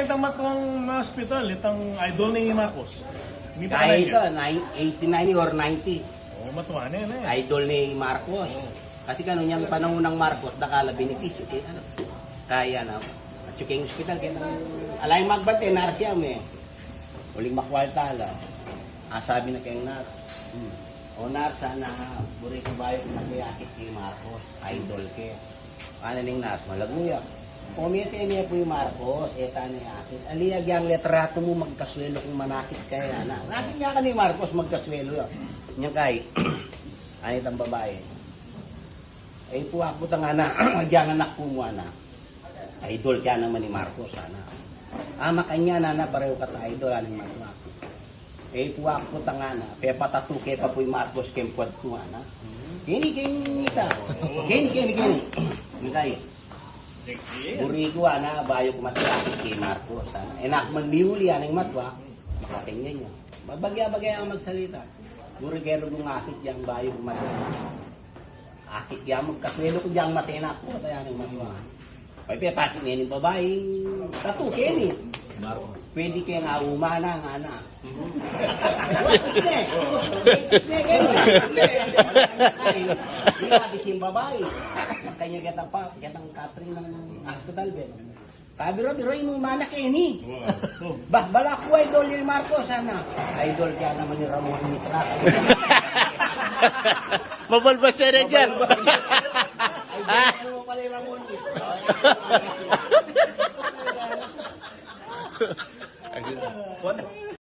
kaya itang matwang hospital, itang idol ni Marcos. Hindi pa Kaya ito, kaya. 89 or 90. Oo, matwa na yan eh. Idol ni Marcos. Kasi kano niyang panahon ng Marcos, nakala benepisyo. Kaya ano, kaya na. At yung hospital, kaya nang alay magbate, narsiyam eh. Uling makwaltala. Sabi na kayong nar. O nar, sana buri ko ba yung nakayakit kay Marcos. Idol ke. Ano ning nar? Malaguya. Pumiti niya po yung Marcos. Eta na yakit. Aliyag yung letrato mo magkaswelo kung manakit kaya na. Nakit nga ka ni Marcos magkaswelo yan. Yan kay. Ano itang babae. Eh po ako tanga na. Magyang anak po mo na. Idol kaya naman ni Marcos sana. Makanya na pareho ka ta idol aning Marcos. Eh po ako tanga na. Kaya patatuke pa po yung Marcos kempwad ko na. Kini kita. Kini. Mikay. Buri ko na bayo ko matiyakit kay Marcos sana. Enak man miuli aning matwa. Makatingnan niya. Babagya-bagya ang magsalita. Buri kero ng akit yang bayo ko matwa. Akit yang magkaswelo ko yang matena ko tayo aning matwa. Ay, papakin nga yung babae, tatuke ni. Pwede kayo nga umana nga na. Hindi yung babae. Kanya kitang Catherine ng hospital bed. Kabiro-biro yung umana kayo ni. Bala ko idol yung Marcos, sana. Idol kaya naman ni Ramon Mitra. Mabalbas na dyan.